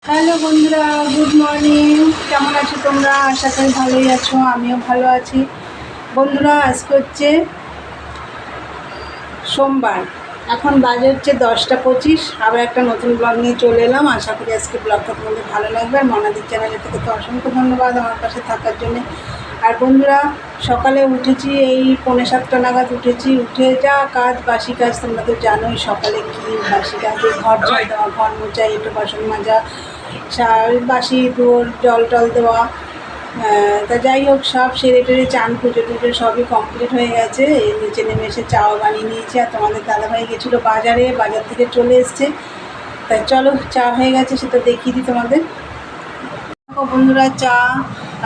Hello বন্ধুরা, good morning. কেমন আছো তোমরা? আশা করি ভালোই আছো, আমিও ভালো আছি। বন্ধুরা, আজকে হচ্ছে সোমবার, এখন বাজে হচ্ছে 10টা 25। আবার একটা নতুন ব্লগ নিয়ে চলে এলাম। আশা করি আজকে ব্লগটা তোমাদের ভালো লাগবে। আর মনাদির চ্যানেলের থেকে তো অসংখ্য ধন্যবাদ আমার পাশে থাকার জন্যে। আর বন্ধুরা, সকালে উঠেছি, এই 6:45 নাগাদ উঠেছি। উঠে যা কাজ, বাসি কাজ তোমরা তো জানোই। সকালে কি বাসি কাজে ঘর ঝাড় দেওয়া, ঘর মোছা, একটু বাসন মাজা, বাসি দোর জল টল দেওয়া। তা যাই হোক, সব সেরে টেরে চান পুজো টুজো সবই কমপ্লিট হয়ে গেছে। এই নিচে নেমে এসে চাও বানিয়ে নিয়েছি। আর তোমাদের দাদাভাই গেছিলো বাজারে, বাজার থেকে চলে এসছে। তাই চলো, চা হয়ে গেছে, সেটা দেখিয়ে দিই তোমাদের। দেখো বন্ধুরা, চা।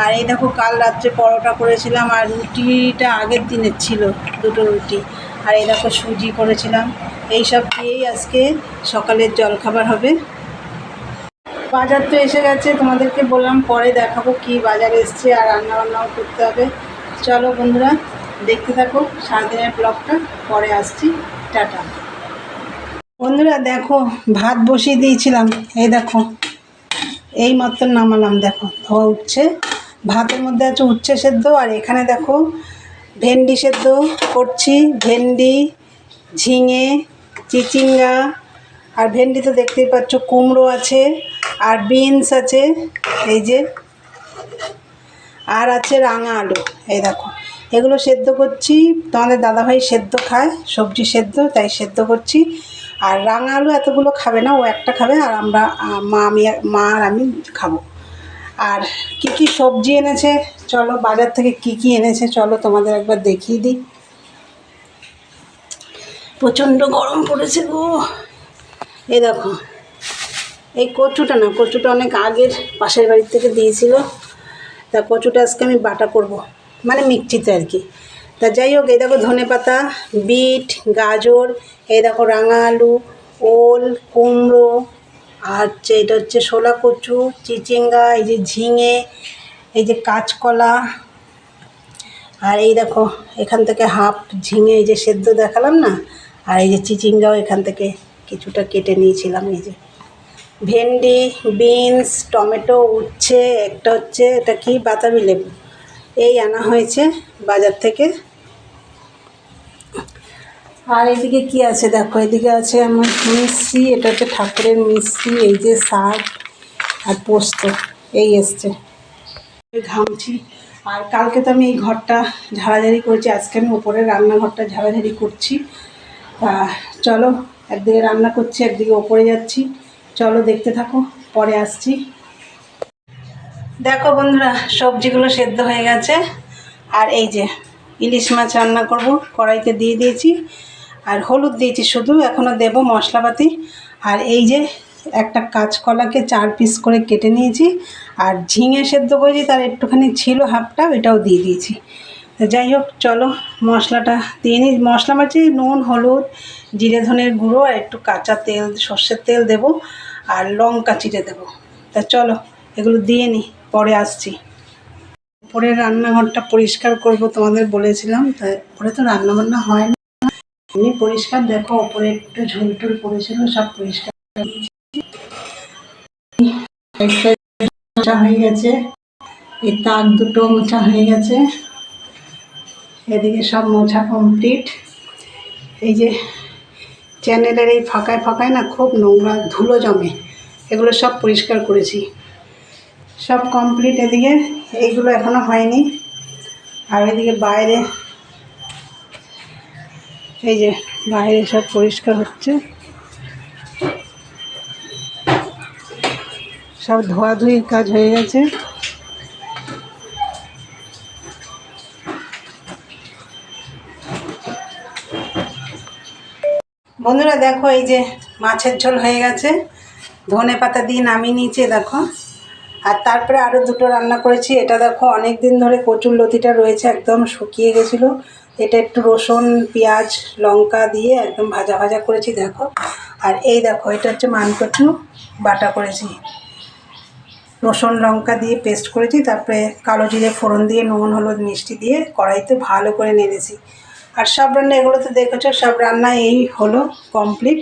আর এই দেখো, কাল রাত্রে পরোটা করেছিলাম, আর রুটিটা আগের দিনের ছিল, দুটো রুটি। আর এই দেখো, সুজি করেছিলাম। এইসব দিয়েই আজকে সকালের জলখাবার হবে। বাজার তো এসে গেছে, তোমাদেরকে বললাম পরে দেখাবো কি বাজার এসছে, আর রান্নাবান্নাও করতে হবে। চলো বন্ধুরা, দেখতে থাকো সারাদিনের ব্লগটা, পরে আসছি। টাটা। বন্ধুরা দেখো, ভাত বসিয়ে দিয়েছিলাম, এই দেখো এই মাত্র নামালাম। দেখো ধোয়া উঠছে। ভাতের মধ্যে আছে উচ্ছে সেদ্ধ, আর এখানে দেখো ভেন্ডি সেদ্ধ করছি। ভেন্ডি, ঝিঙে, চিচিঙ্গা, আর ভেন্ডি তো দেখতেই পাচ্ছ, কুমড়ো আছে, আর বিনস আছে, এই যে, আর আছে রাঙা আলু। এই দেখো, এগুলো সেদ্ধ করছি। তোমাদের দাদাভাই সেদ্ধ খায়, সবজি সেদ্ধ, তাই সেদ্ধ করছি। আর রাঙা আলু এতগুলো খাবে না, ও একটা খাবে, আর আমরা মা আর আমি খাবো। আর কি কি সবজি এনেছে, চলো বাজার থেকে কি কি এনেছে চলো তোমাদের একবার দেখিয়ে দিই। প্রচণ্ড গরম পড়েছে গো। এই দেখো, এই কচুটা না, কচুটা অনেক আগের পাশের বাড়ির থেকে দিয়েছিল। তা কচুটা আজকে আমি বাটা করব, মানে মিক্সিতে আর কি। তা যাই হোক, এই দেখো ধনেপাতা, বিট, গাজর, এই দেখো রাঙা আলু, ওল, কুমড়ো, আর এটা হচ্ছে শোলা কচু, চিচিঙ্গা, এই যে ঝিঙে, এই যে কাঁচকলা, আর এই দেখো এখান থেকে হাফ ঝিঙে এই যে সেদ্ধ দেখালাম না, আর এই যে চিচিঙ্গাও এখান থেকে কিছুটা কেটে নিয়েছিলাম। এই যে ভেন্ডি, বিনস, টমেটো, উচ্ছে, একটা হচ্ছে এটা কি বাতাবি লেবু, এই আনা হয়েছে বাজার থেকে। আর এদিকে কি আছে দেখো, এদিকে আছে আমার মিষ্টি, এটা হচ্ছে ঠাকুরের মিষ্টি, এই যে শাক আর পোস্ত, এই এসছে। ঘামছি। আর কালকে তো আমি এই ঘরটা ঝাড়াঝাড়ি করেছি, আজকে আমি ওপরের রান্নাঘরটা ঝাড়াঝাড়ি করছি। তা চলো, একদিকে রান্না করছি, একদিকে ওপরে যাচ্ছি। চলো দেখতে থাকো, পরে আসছি। দেখো বন্ধুরা, সবজিগুলো সেদ্ধ হয়ে গেছে। আর এই যে ইলিশ মাছ রান্না করব, কড়াইতে দিয়ে দিয়েছি। আর হলুদ দিয়েছি শুধু, এখনও দেবো মশলাপাতি। আর এই যে একটা কাঁচকলাকে 4 পিস করে কেটে নিয়েছি। আর ঝিঙে সেদ্ধ করেছি, তার একটুখানি ছিল হাফটা, এটাও দিয়ে দিয়েছি। তো যাই হোক, চলো মশলাটা দিয়ে নিই। মশলা মাছি নুন, হলুদ, জিরে ধনের গুঁড়ো, আর একটু কাঁচা তেল, সর্ষের তেল দেবো, আর লঙ্কা চিড়ে দেবো। তা চলো এগুলো দিয়ে নিই, পরে আসছি। উপরের রান্নাঘরটা পরিষ্কার করব তোমাদের বলেছিলাম, তাই উপরে তো রান্নাবান্না হয় না, এমনি পরিষ্কার। দেখো ওপরে একটু ঝুলটুল পড়েছিল, সব পরিষ্কার মোছা হয়ে গেছে। এই তাক দুটো মোছা হয়ে গেছে, এদিকে সব মোছা কমপ্লিট। এই যে চ্যানেলের এই ফাঁকায় ফাঁকায় না খুব নোংরা ধুলো জমে, এগুলো সব পরিষ্কার করেছি, সব কমপ্লিট। এদিকে এইগুলো এখনো হয়নি। আর এদিকে বাইরে, এই যে বাইরে সব পরিষ্কার হচ্ছে, সব ধোয়াধুয়ির কাজ হয়ে গেছে। বন্ধুরা দেখো, এই যে মাছের ঝোল হয়ে গেছে, ধনে পাতা দিয়ে নামিয়ে নিয়েছি দেখো। আর তারপরে আরও দুটো রান্না করেছি। এটা দেখো, অনেক দিন ধরে কচুর লতিটা রয়েছে, একদম শুকিয়ে গেছিলো। এটা একটু রসুন, পেঁয়াজ, লঙ্কা দিয়ে একদম ভাজা ভাজা করেছি দেখো। আর এই দেখো, এটা হচ্ছে মানকচু বাটা করেছি, রসুন লঙ্কা দিয়ে পেস্ট করেছি। তারপরে কালো জিরে ফোড়ন দিয়ে নুন হলুদ মিষ্টি দিয়ে কড়াইতে ভালো করে নেড়েছি। আর সব রান্না, এগুলো তো দেখেছো, সব রান্না এই হলো কমপ্লিট।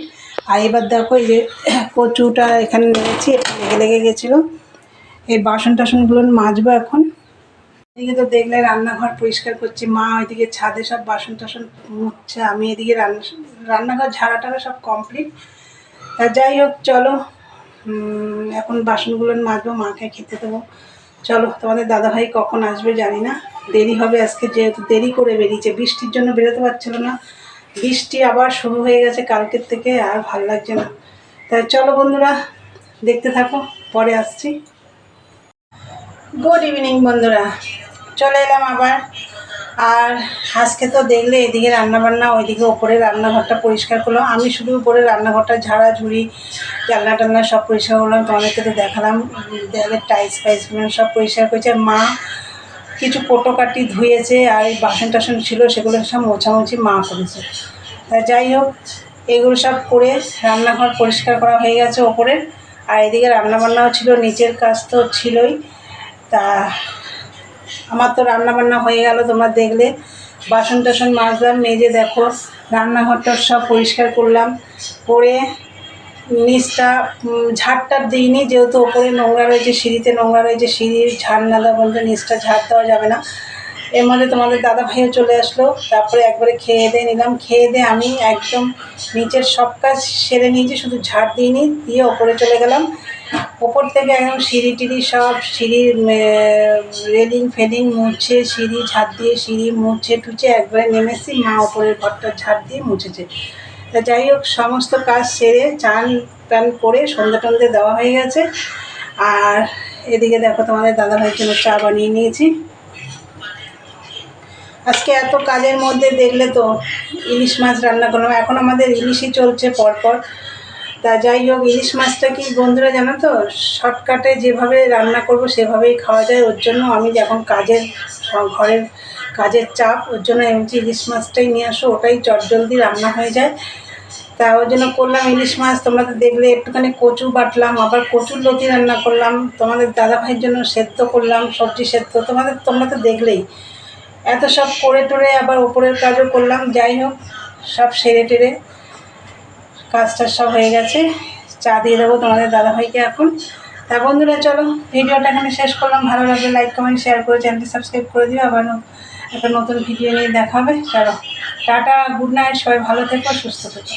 আর এবার দেখো এই যে কচুটা এখানে নিয়েছি, এটা লেগে লেগে গেছিলো। এই বাসন টাসনগুলো মাজবো এখন। এদিকে তো দেখলে রান্নাঘর পরিষ্কার করছি, মা ওইদিকে ছাদে সব বাসন টাসন মুছছে, আমি এদিকে রান্নাঘর ঝাড়া টাড়া সব কমপ্লিট। তা যাই হোক চলো, এখন বাসনগুলো মাজবো, মাকে খেতে দেবো। চলো, তোমাদের দাদাভাই কখন আসবে জানি না, দেরি হবে আজকে, যেহেতু দেরি করে বেরিয়েছে, বৃষ্টির জন্য বেরোতে পারছিল না। বৃষ্টি আবার শুরু হয়ে গেছে কালকের থেকে, আর ভাল লাগছে না। তাই চলো বন্ধুরা, দেখতে থাকো, পরে আসছি। গুড ইভিনিং বন্ধুরা, চলে এলাম আবার। আর আজকে তো দেখলে এদিকে রান্নাবান্না, ওইদিকে ওপরে রান্নাঘরটা পরিষ্কার করলাম। আমি শুধু উপরে রান্নাঘরটা ঝাড়া ঝুড়ি জানলা টান্না সব পরিষ্কার করলাম, তোমাদেরকে তো দেখালাম। দেয়ালের টাইলস ফাইলসগুলো সব পরিষ্কার করেছে, মা কিছু কোটোকাটি ধুয়েছে, আর এই বাসন টাসন ছিল সেগুলো সব মোছামুছি মা করেছে। তা যাই হোক, এগুলো সব করে রান্নাঘর পরিষ্কার করা হয়ে গেছে ওপরের। আর এদিকে রান্নাবান্নাও ছিল, নিচের কাজ তো ছিলই। তা আমার তো রান্নাবান্না হয়ে গেল, তোমরা দেখলে। বাসন টাসন মাজলাম, মেজে দেখো রান্নাঘরটা সব পরিষ্কার করলাম। করে নিচটা ঝাড়টা দিইনি, যেহেতু ওপরে নোংরা রয়েছে, সিঁড়িতে নোংরা রয়েছে, সিঁড়ির ঝাড় না দেওয়া পর্যন্ত নিচটা ঝাড় দেওয়া যাবে না। এর মধ্যে তোমাদের দাদা ভাইও চলে আসলো, তারপরে একবারে খেয়ে দিয়ে নিলাম। খেয়ে দিয়ে আমি একদম নিচের সব কাজ সেরে নিয়েছি, শুধু ঝাড় দিইনি, দিয়ে ওপরে চলে গেলাম। ওপর থেকে একদম সিঁড়ি টিড়ি সব, সিঁড়ির রেলিং ফেলিং মুছে, সিঁড়ি ঝাড় দিয়ে সিঁড়ি মুছে টুছে একবারে নেমেছি। মা ওপরের ঘরটা ঝাড় দিয়ে মুছেছে। তা যাই হোক, সমস্ত কাজ সেরে চান টান করে সন্ধ্যা টন্ধে দেওয়া হয়ে গেছে। আর এদিকে দেখো তোমাদের দাদাভাইয়ের জন্য চা বানিয়ে নিয়েছি। আজকে এত কাজের মধ্যে দেখলে তো ইলিশ মাছ রান্না করলাম, এখন আমাদের ইলিশই চলছে পরপর। তা যাই হোক, ইলিশ মাছটা কি বন্ধুরা জানো তো, শর্টকাটে যেভাবে রান্না করব সেভাবেই খাওয়া যায়। ওর জন্য আমি যখন ঘরের কাজের চাপ, ওর জন্য এমনি ইলিশ মাছটাই নিয়ে আসো, ওটাই চটজলদি রান্না হয়ে যায়। তা ওর জন্য করলাম ইলিশ মাছ। তোমরা তো দেখলে একটুখানি কচু বাটলাম, আবার কচুর লতি রান্না করলাম, তোমাদের দাদাভাইয়ের জন্য সেদ্ধ করলাম, সবজি সেদ্ধ, তোমরা তো দেখলেই। এত সব করে টোরে আবার ওপরের কাজও করলাম। যাই হোক, সব সেরে টেরে কাজটা সব হয়ে গেছে। চা দিয়ে দেবো তোমাদের দাদাভাইকে এখন। তা বন্ধুরা চলো, ভিডিওটা এখানে শেষ করলাম। ভালো লাগলে লাইক কমেন্ট শেয়ার করে চ্যানেলটি সাবস্ক্রাইব করে দিও। আবার একটা নতুন ভিডিও নিয়ে দেখা হবে। চলো টাটা, গুড নাইট, সবাই ভালো থেকো, সুস্থ থেকো।